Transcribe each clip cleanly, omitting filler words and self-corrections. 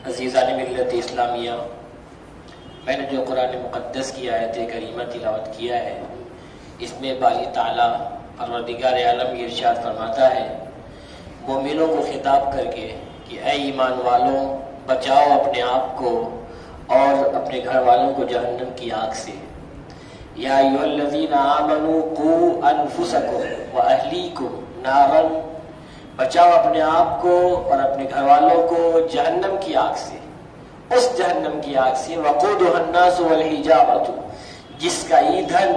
عزیزان ملت اسلامیہ، میں نے جو قرآن مقدس کی آیت کریمہ تلاوت کیا ہے، اس میں باری تعالیٰ پروردگار عالم یہ ارشاد فرماتا ہے مومنوں کو خطاب کر کے کہ اے ایمان والوں، بچاؤ اپنے آپ کو اور اپنے گھر والوں کو جہنم کی آگ سے۔ یا ایھا الذین آمنوا قوا انفسکم واہلیکم نارا، بچاؤ اپنے آپ کو اور اپنے گھر والوں کو جہنم کی آگ سے، اس جہنم کی آگ سے وقودها الناس والحجارۃ، جس کا ایندھن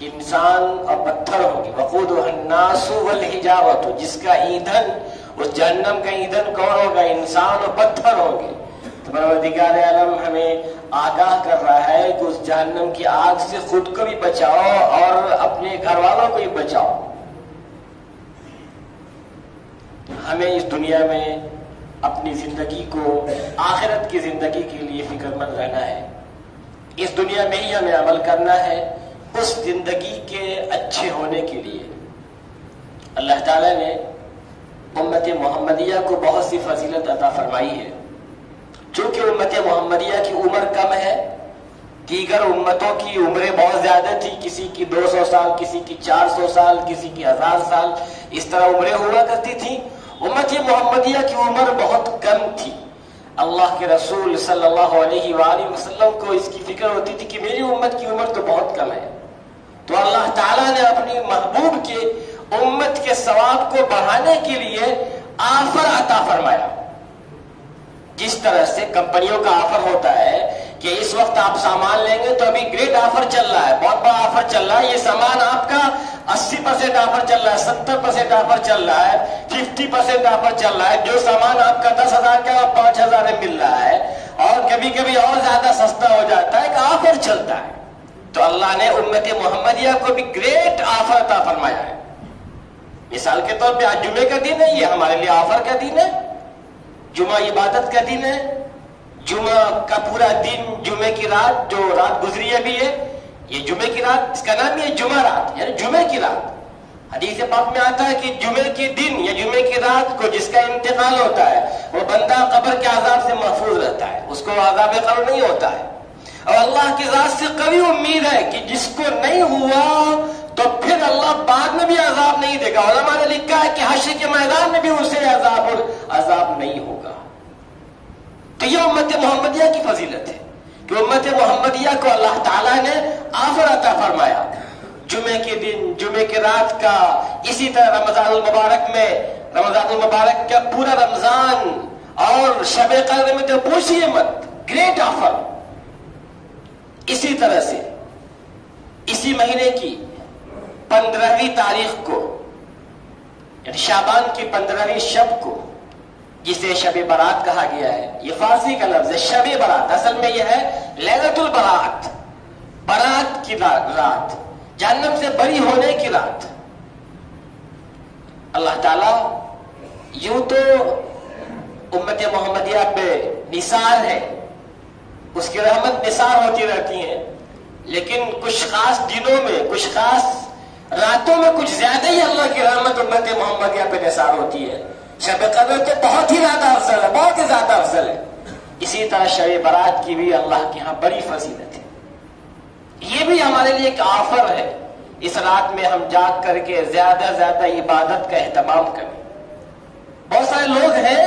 انسان اور پتھر ہوں گے۔ وقودها الناس والحجارۃ، جس کا ایندھن، اس جہنم کا ایندھن کون ہوگا؟ انسان اور پتھر ہوں گے۔ تو پروردگار عالم ہمیں آگاہ کر رہا ہے کہ اس جہنم کی آگ سے خود کو بھی بچاؤ اور اپنے گھر والوں کو بھی بچاؤ۔ ہمیں اس دنیا میں اپنی زندگی کو آخرت کی زندگی کے لیے فکر مند رہنا ہے۔ اس دنیا میں ہی ہمیں عمل کرنا ہے اس زندگی کے اچھے ہونے کے لیے۔ اللہ تعالیٰ نے امت محمدیہ کو بہت سی فضیلت عطا فرمائی ہے۔ چونکہ امت محمدیہ کی عمر کم ہے، دیگر امتوں کی عمریں بہت زیادہ تھی، کسی کی 200 سال، کسی کی 400 سال، کسی کی 1000 سال، اس طرح عمریں ہوا کرتی تھیں۔ امت محمدیہ کی عمر بہت کم تھی۔ اللہ کے رسول صلی اللہ علیہ وآلہ وسلم کو اس کی فکر ہوتی تھی کہ میری امت کی عمر تو بہت کم ہے، تو اللہ تعالیٰ نے اپنی محبوب کے امت کے ثواب کو بڑھانے کے لیے آفر عطا فرمایا۔ جس طرح سے کمپنیوں کا آفر ہوتا ہے کہ اس وقت آپ سامان لیں گے تو ابھی گریٹ آفر چل رہا ہے، بہت بڑا آفر چل رہا ہے، یہ سامان آپ کا 80% آفر چل رہا ہے، 70% آفر چل رہا ہے، 50% آفر چل رہا ہے۔ جو سامان آپ کا 10,000 کا 5,000 میں مل رہا ہے، اور کبھی کبھی اور زیادہ سستا ہو جاتا ہے کہ آفر چلتا ہے۔ تو اللہ نے امت محمدیہ کو بھی گریٹ آفر عطا فرمایا ہے۔ مثال کے طور پہ آج جمعے کا دن ہے، یہ ہمارے لیے آفر کا دن ہے۔ جمعہ عبادت کا دن ہے، جمعہ کا پورا دن، جمعے کی رات جو رات گزری ابھی ہے، یہ جمعے کی رات، اس کا نام یہ جمعہ رات، یعنی جمعے کی رات۔ حدیث پاک میں آتا ہے کہ جمعے کے دن یا جمعے کی رات کو جس کا انتقال ہوتا ہے وہ بندہ قبر کے عذاب سے محفوظ رہتا ہے، اس کو عذاب قبر نہیں ہوتا ہے۔ اور اللہ کی ذات سے قوی امید ہے کہ جس کو نہیں ہوا تو پھر اللہ بعد میں بھی عذاب نہیں دے گا۔ علماء نے لکھا ہے کہ حشر کے میدان میں بھی اسے عذاب نہیں ہوگا۔ تو یہ امت محمدیہ کی فضیلت ہے کہ امت محمدیہ کو اللہ تعالیٰ نے آفر عطا فرمایا جمعے کے دن، جمعے کی رات کا۔ اسی طرح رمضان المبارک میں، رمضان المبارک کا پورا رمضان اور شب قدر میں تو پوچھئے مت، گریٹ آفر۔ اسی طرح سے اسی مہینے کی 15ویں تاریخ کو، یعنی شعبان کی 15ویں شب کو، جسے شب برات کہا گیا ہے، یہ فارسی کا لفظ ہے شب برات، اصل میں یہ ہے لیلۃ البرات، برات کی رات، جہنم سے بری ہونے کی رات۔ اللہ تعالیٰ یوں تو امت محمدیہ پہ نثار ہے، اس کی رحمت نثار ہوتی رہتی ہے، لیکن کچھ خاص دنوں میں، کچھ خاص راتوں میں کچھ زیادہ ہی اللہ کی رحمت امت محمدیہ پہ نثار ہوتی ہے۔ شب قدر تو بہت ہی زیادہ افضل ہے، بہت ہی زیادہ افضل ہے۔ اسی طرح شب برات کی بھی اللہ کے ہاں بڑی فضیلت ہے۔ یہ بھی ہمارے لیے ایک آفر ہے، اس رات میں ہم جاگ کر کے زیادہ زیادہ عبادت کا اہتمام کریں۔ بہت سارے لوگ ہیں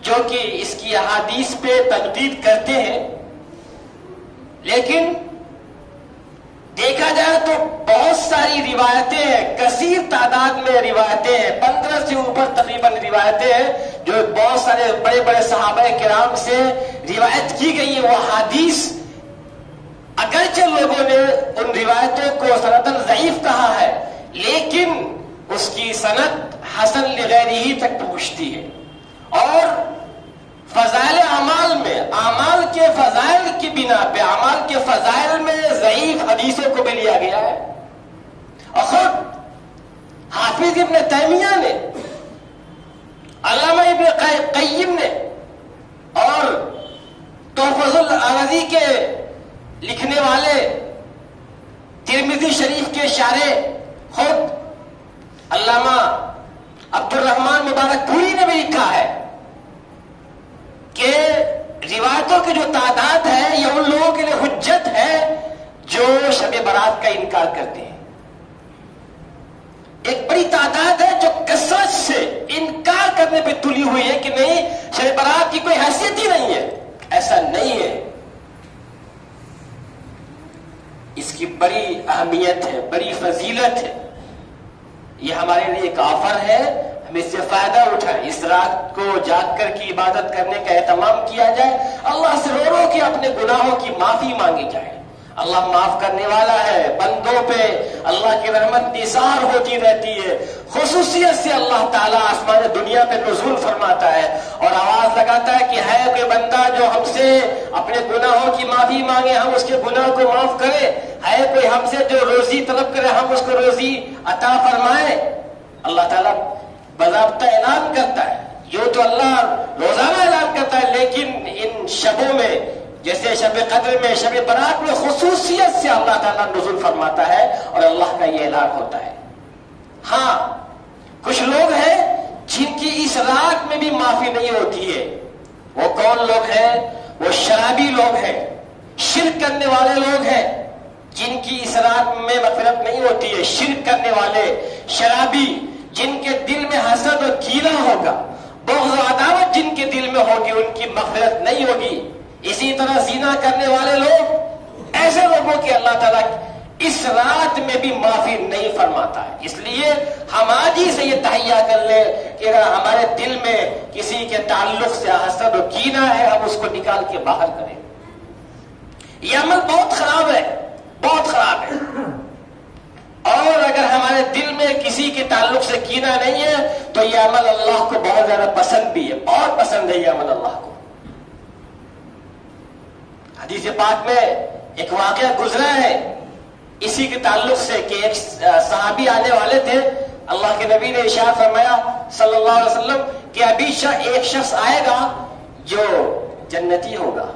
جو کہ اس کی احادیث پہ تنقید کرتے ہیں، لیکن دیکھا جائے تو بہت ساری روایتیں ہیں، کثیر تعداد میں روایتیں ہیں، 15 سے اوپر تقریباً روایتیں ہیں جو بہت سارے بڑے بڑے صحابہ کرام سے روایت کی گئی ہیں۔ وہ حدیث اگرچہ لوگوں نے ان روایتوں کو سنداً ضعیف کہا ہے، لیکن اس کی سند حسن لغیرہ تک پہنچتی ہے۔ اور فضائل اعمال میں، اعمال کے فضائل کی بنا پہ، اعمال کے فضائل میں ضعیف حدیثوں کو بھی لیا گیا ہے۔ اور خود حافظ ابن تیمیہ نے، علامہ ابن قیم نے، اور تحفظ العرضی کے لکھنے والے ترمذی شریف کے شارح خود علامہ عبد الرحمن مبارک پوری نے بھی لکھا ہے کہ کی جو تعداد ہے یہ ان لوگوں کے لیے حجت ہے جو شب برات کا انکار کرتے ہیں. ایک بڑی تعداد ہے جو کثرت سے انکار کرنے پہ تلی ہوئی ہے کہ نہیں شب برات کی کوئی حیثیت ہی نہیں ہے. ایسا نہیں ہے. اس کی بڑی اہمیت ہے, بڑی فضیلت ہے. یہ ہمارے لیے ایک آفر ہے, ہم اس سے فائدہ اٹھائیں. اس رات کو جاگ کر کی عبادت کرنے کا اہتمام کیا جائے, اللہ سے رو رو کے اپنے گناہوں کی معافی مانگی جائے. اللہ معاف کرنے والا ہے. بندوں پہ اللہ کی رحمت نثار ہوتی رہتی ہے. خصوصیت سے اللہ تعالیٰ آسمان دنیا پہ نزول فرماتا ہے اور آواز لگاتا ہے کہ ہے کوئی بندہ جو ہم سے اپنے گناہوں کی معافی مانگے, ہم اس کے گناہ کو معاف کرے. ہے کوئی ہم سے جو روزی طلب کرے, ہم اس کو روزی عطا فرمائے. اللہ تعالیٰ باضابطہ اعلان کرتا ہے. یہ تو اللہ روزانہ اعلان کرتا ہے, لیکن ان شبوں میں جیسے شب قدر میں, شب برات میں خصوصیت سے اللہ تعالیٰ نزول فرماتا ہے اور اللہ کا یہ اعلان ہوتا ہے. ہاں کچھ لوگ ہیں جن کی اس رات میں بھی معافی نہیں ہوتی ہے. وہ کون لوگ ہیں؟ وہ شرابی لوگ ہیں, شرک کرنے والے لوگ ہیں جن کی اس رات میں مغفرت نہیں ہوتی ہے. شرک کرنے والے, شرابی, جن کے دل میں حسد اور کینہ ہوگا, بغض و عداوت جن کے دل میں ہوگی, ان کی مغفرت نہیں ہوگی. اسی طرح زنا کرنے والے لوگ, ایسے لوگوں کی اللہ تعالیٰ اس رات میں بھی معافی نہیں فرماتا ہے. اس لیے ہم آج ہی سے یہ تہیا کر لیں کہ اگر ہمارے دل میں کسی کے تعلق سے حسد و کینہ ہے, ہم اس کو نکال کے باہر کریں. یہ عمل بہت خراب ہے, بہت خراب ہے. اور اگر ہمارے دل میں کسی کے تعلق سے کینہ نہیں ہے تو یہ عمل اللہ کو بہت زیادہ پسند بھی ہے, بہت پسند ہے یہ عمل اللہ کو. حدیث پاک میں ایک واقعہ گزرا ہے اسی کے تعلق سے کہ ایک صحابی آنے والے تھے. اللہ کے نبی نے ارشاد فرمایا صلی اللہ علیہ وسلم کہ ابھی ایک شخص آئے گا جو جنتی ہوگا.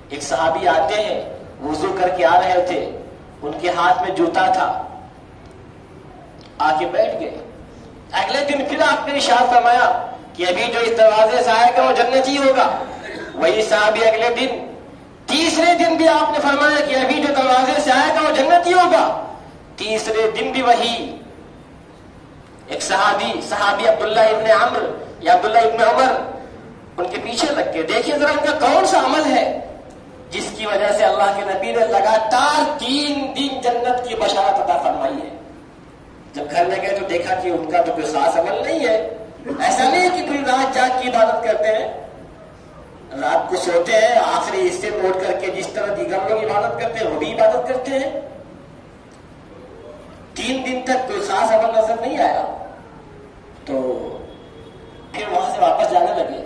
ایک صحابی آتے ہیں, وضو کر کے آ رہے تھے, ان کے ہاتھ میں جوتا تھا, آ کے بیٹھ گئے. اگلے دن پھر آپ نے ارشاد فرمایا کہ ابھی جو اس دروازے سے آئے گا وہ جنتی ہوگا. وہی صحابی اگلے دن, تیسرے دن بھی آپ نے فرمایا کہ ابھی جو دروازے سے آئے گا وہ جنتی ہوگا. تیسرے دن بھی وہی. ایک صحابی عبداللہ ابن عمرو یا عبداللہ ابن عمر ان کے پیچھے لگ کے دیکھیے ذرا ان کا کون سا عمل ہے جس کی وجہ سے اللہ کے نبی نے لگاتار 3 دن جنت کی بشارت عطا فرمائی ہے. جب گھر میں گئے تو دیکھا کہ ان کا تو کوئی خاص عمل نہیں ہے. ایسا نہیں ہے کہ پوری رات جاگ کی عبادت کرتے ہیں, رات کو سوتے ہیں, آخری حصے میں اٹھ کر کے جس طرح دیگر لوگ عبادت کرتے ہیں وہ بھی عبادت کرتے ہیں. 3 دن تک کوئی خاص عمل نظر نہیں آیا تو پھر وہاں سے واپس جانے لگے.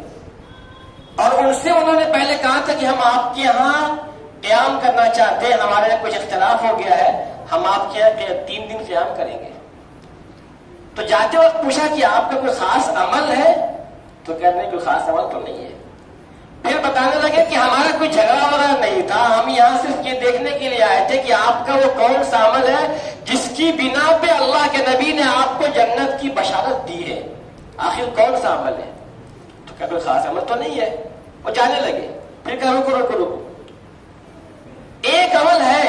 اور ان سے انہوں نے پہلے کہا تھا کہ ہم آپ کے یہاں قیام کرنا چاہتے ہیں, ہمارے یہاں کچھ اختلاف ہو گیا ہے, ہم آپ کے یہاں 3 دن قیام کریں گے. تو جاتے وقت پوچھا کہ آپ کا کوئی خاص عمل ہے, تو کہتے ہیں کوئی خاص عمل تو نہیں ہے. پھر بتانے لگے کہ ہمارا کوئی جھگڑا وغیرہ نہیں تھا, ہم یہاں صرف یہ دیکھنے کے لیے آئے تھے کہ آپ کا وہ کون سا عمل ہے جس کی بنا پہ اللہ کے نبی نے آپ کو جنت کی بشارت دی ہے. آخر کون سا عمل ہے؟ تو کیا کوئی خاص عمل تو نہیں ہے. وہ جانے لگے. پھر کہا رکو, ایک عمل ہے.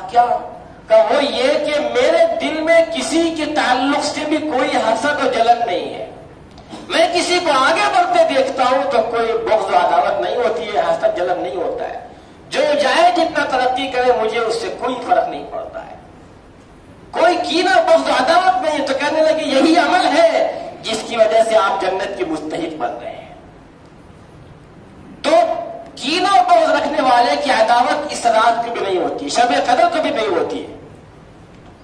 کیا؟ کہ وہ یہ کہ میرے دل میں کسی کے تعلق سے بھی کوئی حسد و جلن نہیں ہے. میں کسی کو آگے بڑھتے دیکھتا ہوں تو کوئی بغض و عداوت نہیں ہوتی ہے, حسد جلن نہیں ہوتا ہے. جو جائے جتنا ترقی کرے مجھے اس سے کوئی فرق نہیں پڑتا ہے, کوئی کینہ بغض و عداوت نہیں. تو کہنے لگے یہی عمل ہے جس کی وجہ سے آپ جنت کے مستحق بن رہے ہیں. تو کینہ و بغض رکھنے والے کی عداوت اس رات کی بھی نہیں ہوتی, شب قدر کو بھی نہیں ہوتی ہے.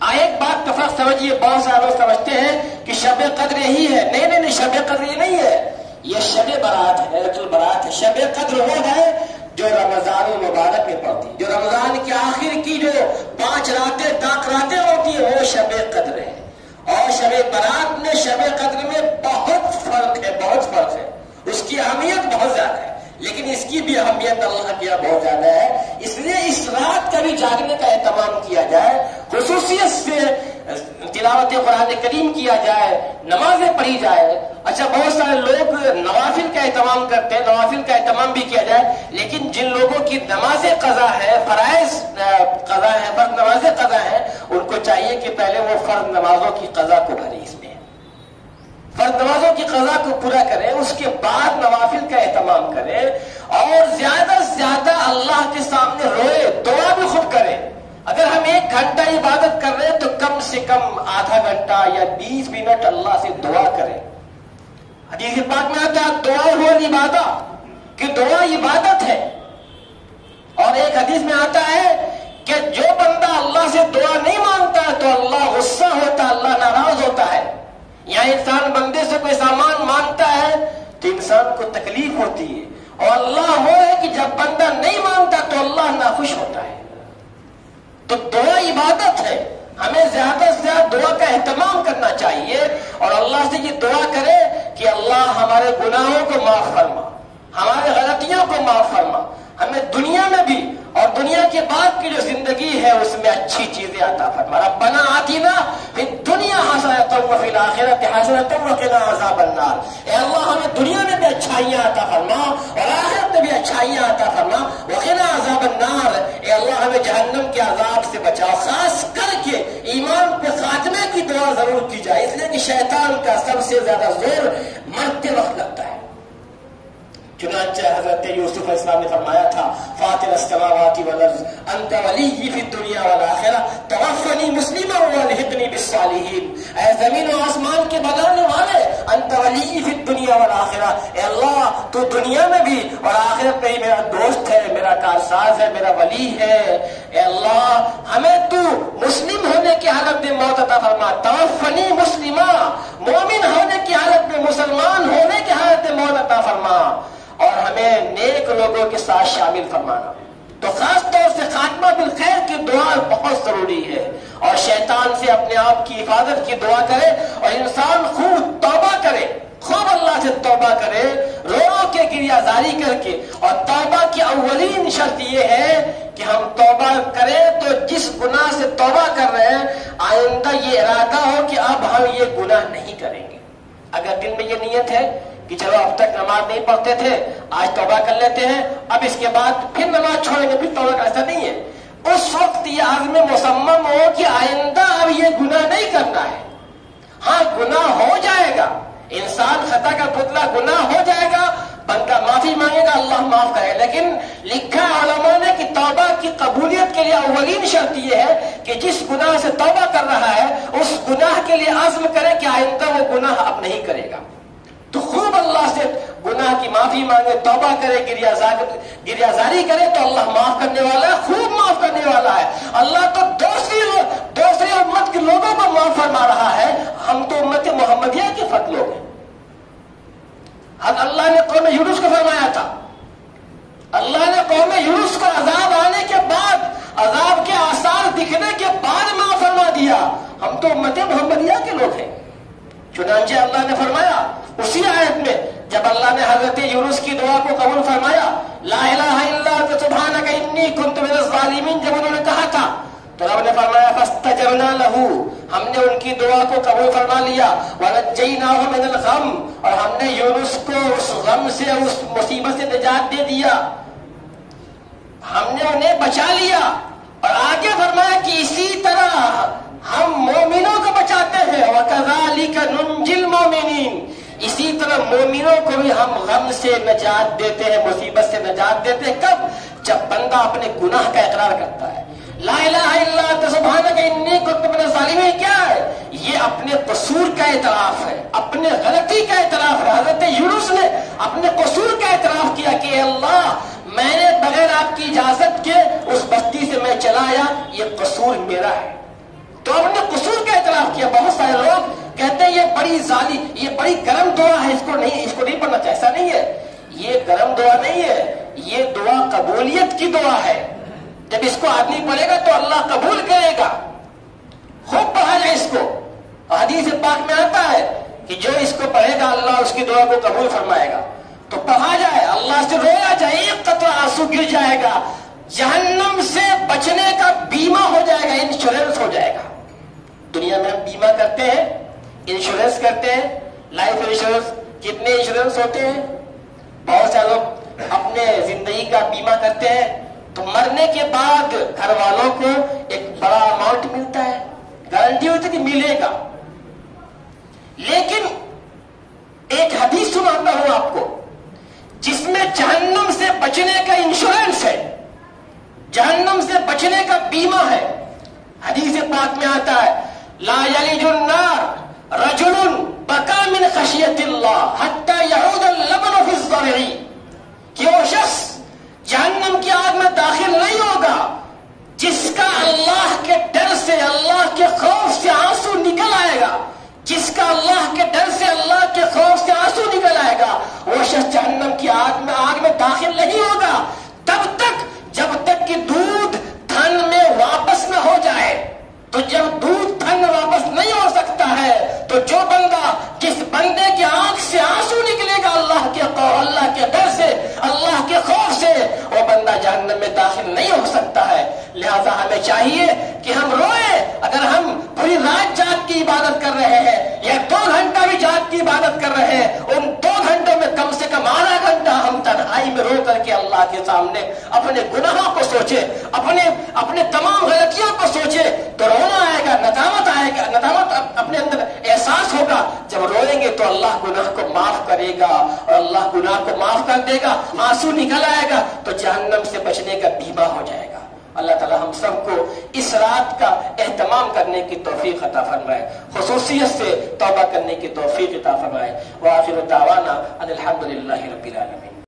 ایک بات کا فرق سمجھیے, بہت سارے لوگ سمجھتے ہیں کہ شب قدر یہی ہے. نہیں, شب قدر یہ نہیں ہے, یہ شب برات ہے, ليلۃ البرات ہے. شب قدر وہ ہے جو رمضان المبارک میں پڑتی, جو رمضان کے آخر کی جو 5 راتیں داق راتیں ہوتی ہیں وہ شب قدر ہے. اور شب برات میں شب قدر میں بہت فرق ہے, بہت فرق ہے. اس کی اہمیت بہت زیادہ ہے, لیکن اس کی بھی اہمیت اللہ کی بہت زیادہ ہے. اس لیے اس رات کا بھی جاگنے کا اہتمام کیا جائے, خصوصیت سے تلاوت قرآن کریم کیا جائے, نمازیں پڑھی جائے. اچھا, بہت سارے لوگ نوافل کا اہتمام کرتے ہیں, نوافل کا اہتمام بھی کیا جائے, لیکن قضا ہے، فرائض قضا ہے، فرض نمازیں قضا ہیں، ان کو چاہیے کہ پہلے وہ فرض نمازوں کی قضا کو بھرے، اس میں فرض نمازوں کی قضا کو پورا کرے، اس کے بعد نوافل کا اہتمام کرے، اور زیادہ سے زیادہ اللہ کے سامنے روئے، دعا بھی خوب کرے۔ اگر ہم 1 گھنٹہ عبادت کر رہے ہیں تو کم سے کم آدھا گھنٹہ یا 20 منٹ اللہ سے دعا کرے۔ حدیث پاک میں آتا ہے دعا ہوا عبادت، کہ دعا عبادت ہے۔ اور ایک حدیث میں آتا ہے کہ جو بندہ اللہ سے دعا نہیں مانگتا ہے تو اللہ غصہ ہوتا ہے، اللہ ناراض ہوتا ہے۔ یہاں انسان بندے سے کوئی سامان مانگتا ہے تو انسان کو تکلیف ہوتی ہے، اور اللہ وہ ہے کہ جب بندہ نہیں مانگتا تو اللہ ناخوش ہوتا ہے۔ تو دعا عبادت ہے، ہمیں زیادہ سے زیادہ دعا کا اہتمام کرنا چاہیے، اور اللہ سے یہ دعا کرے کہ اللہ ہمارے گناہوں کو معاف فرما، ہمارے غلطیوں کو معاف فرما، ہمیں دنیا میں بھی اور دنیا کے بعد کی جو زندگی ہے اس میں اچھی چیزیں عطا فرما۔ ربنا آتنا فی الدنیا حسنۃ وفی الآخرۃ حسنۃ وقنا عذاب النار۔ اے اللہ ہمیں دنیا میں بھی اچھائیاں عطا فرما اور آخرت میں بھی اچھائیاں عطا فرما، وقنا عذاب النار۔ اے اللہ ہمیں جہنم کے عذاب سے بچاؤ۔ خاص کر کے ایمان پہ خاتمے کی دعا ضرور کی جائے، اس لیے کہ شیطان کا سب سے زیادہ زور مرتے وقت لگتا ہے۔ چنانچہ حضرت یوسف علیہ السلام نے فرمایا تھا فاطر السماوات والارض انت ولی فی الدنیا والآخرہ توفنی مسلما والحقنی بالصالحین۔ اے زمین و آسمان کے بنانے والے، انت ولی فی الدنیا والآخرہ، اے اللہ تو دنیا میں بھی اور آخرت میں ہی میرا دوست ہے، میرا کارساز ہے، میرا ولی ہے۔ اے اللہ ہمیں تو مسلم ہونے کی حالت میں موت عطا فرما، توفنی مسلما، مومن ہونے کی حالت میں، مسلمان ہونے کی حالت میں موت عطا فرما، اور ہمیں نیک لوگوں کے ساتھ شامل فرمانا۔ تو خاص طور سے خاتمہ بالخیر کی دعا بہت ضروری ہے، اور شیطان سے اپنے آپ کی حفاظت کی دعا کرے، اور انسان خوب توبہ کرے، خوب اللہ سے توبہ کرے، رو رو کے گریہ زاری کر کے۔ اور توبہ کی اولین شرط یہ ہے کہ ہم توبہ کریں تو جس گناہ سے توبہ کر رہے ہیں آئندہ یہ ارادہ ہو کہ اب ہم یہ گناہ نہیں کریں گے۔ اگر دل میں یہ نیت ہے کہ چلو اب تک نماز نہیں پڑھتے تھے، آج توبہ کر لیتے ہیں، اب اس کے بعد پھر نماز چھوڑیں گے، پھر توبہ کا ایسا نہیں ہے۔ اس وقت یہ عزم مصمم ہو کہ آئندہ اب یہ گناہ نہیں کرنا ہے۔ ہاں گناہ ہو جائے گا، انسان خطا کا پتلا، گناہ ہو جائے گا، بندہ معافی مانگے گا، اللہ معاف کرے، لیکن لکھا علماء نے کہ توبہ کی قبولیت کے لیے اولین شرط یہ ہے کہ جس گناہ سے توبہ کر رہا ہے اس گناہ کے لیے عزم کرے کہ آئندہ وہ گناہ اب نہیں کرے گا۔ تو خوب اللہ سے گناہ کی معافی مانگے، توبہ کرے، گریہ زاری کرے تو اللہ معاف کرنے والا ہے، خوب معاف کرنے والا ہے۔ اللہ تو دوسری امت کے لوگوں کو معاف فرما رہا ہے، ہم تو امت محمدیہ کے فرد لوگ ہیں۔ اللہ نے قوم یونس کو فرمایا تھا، اللہ نے قوم یونس کو عذاب آنے کے بعد، عذاب کے آثار دکھنے کے بعد معاف فرما دیا، ہم تو امت محمدیہ کے لوگ ہیں۔ چنانچہ اللہ نے فرمایا اسی آیت میں جب اللہ نے حضرت یونس کی دعا کو قبول فرمایا، لا الہ الا انت سبحانک انی کنت من الظالمین، جب انہوں نے کہا تھا تو رب نے فرمایا فاستجبنا لہ، ہم نے ان کی دعا کو قبول فرما لیا، ونجیناہ من الغم، اور ہم نے یونس کو اس غم سے، اس مصیبت سے نجات دے دیا، ہم نے انہیں بچا لیا۔ اور آگے فرمایا کہ اسی طرح ہم مومنوں کو بچاتے ہیں، وَكَذَلِكَ نُنْجِي الْمُؤْمِنِينَ، اسی طرح مومنوں کو بھی ہم غم سے نجات دیتے ہیں، مصیبت سے نجات دیتے ہیں۔ کب؟ جب بندہ اپنے گناہ کا اقرار کرتا ہے۔ لا الہ الا انت سبحانک انی کنت من الظالمین کیا ہے؟ یہ اپنے قصور کا اعتراف ہے، اپنے غلطی کا اعتراف ہے۔ حضرت یونس نے اپنے قصور کا اعتراف کیا کہ اے اللہ میں نے بغیر آپ کی اجازت کے اس بستی سے میں چلا آیا، یہ قصور میرا ہے۔ تو ہم نے قصور کا اعتراف کیا۔ بہت سارے لوگ کہتے ہیں یہ بڑی گرم دعا ہے، اس کو نہیں پڑھنا چاہیے، ایسا نہیں ہے، یہ گرم دعا نہیں ہے، یہ دعا قبولیت کی دعا ہے۔ جب اس کو آدمی پڑھے گا تو اللہ قبول کرے گا، خوب پڑھا جائے اس کو۔ حدیث پاک میں آتا ہے کہ جو اس کو پڑھے گا اللہ اس کی دعا کو قبول فرمائے گا۔ تو پڑھا جائے، اللہ سے رویا جائے، ایک قطرہ آنسو گر جائے گا، جہنم سے بچنے کا بیمہ ہو جائے گا، انشورنس ہو جائے گا۔ دنیا میں ہم بیمہ کرتے ہیں، انشورنس کرتے ہیں، لائف انشورنس، کتنے انشورنس ہوتے ہیں؟ بہت سے لوگ اپنے زندگی کا بیمہ کرتے ہیں تو مرنے کے بعد گھر والوں کو ایک بڑا اماؤنٹ ملتا ہے، گارنٹی ہوتی ہے کہ ملے گا. لیکن ایک حدیث سناتا ہوں آپ کو جس میں جہنم سے بچنے کا انشورنس ہے، جہنم سے بچنے کا بیمہ ہے. حدیث پاک میں آتا ہے لا یلج النار رجل بکا من خشیت اللہ حتی یعود اللبن فی الضرع، کہ وہ شخص جہنم کی آگ میں داخل نہیں ہوگا جس کا اللہ کے ڈر سے، اللہ کے خوف سے آنسو نکل آئے گا، جس کا اللہ کے ڈر سے، اللہ کے خوف سے آنسو نکل آئے گا، وہ شخص جہنم کی آگ میں داخل نہیں ہوگا تب تک جب تک کہ دودھ تھن میں واپس نہ ہو جائے. تو جب دودھ تھن میں واپس نہیں ہو سکتا ہے تو جو بندہ، جس بندے کی آنکھ سے آنسو نکلے گا اللہ کے ڈر سے، اللہ کے خوف سے، وہ بندہ جہنم میں داخل نہیں ہو سکتا ہے. لہذا ہمیں چاہیے کہ ہم روئیں. اگر ہم پوری رات جاگ کی عبادت کر رہے ہیں یا 2 گھنٹہ بھی جاگ کی عبادت کر رہے ہیں، ان 2 گھنٹوں میں کم سے کم آدھا گھنٹہ ہم تنہائی میں رو کر کے اللہ کے سامنے اپنے گناہوں کو سوچے، اپنے تمام غلطیوں کو سوچے، تو رونا آئے گا، ندامت اپنے اندر احساس ہوگا. جب روئیں گے تو اللہ گناہ کو معاف کرے گا اور اللہ گناہ کو معاف کر دے گا، آنسو نکل آئے گا تو جہنم سے بچنے کا بیمہ ہو جائے گا. اللہ تعالی ہم سب کو اس رات کا اہتمام کرنے کی توفیق عطا فرمائے، خصوصیت سے توبہ کرنے کی توفیق عطا فرمائے. وآخر دعوانا ان الحمد للہ رب العالمین.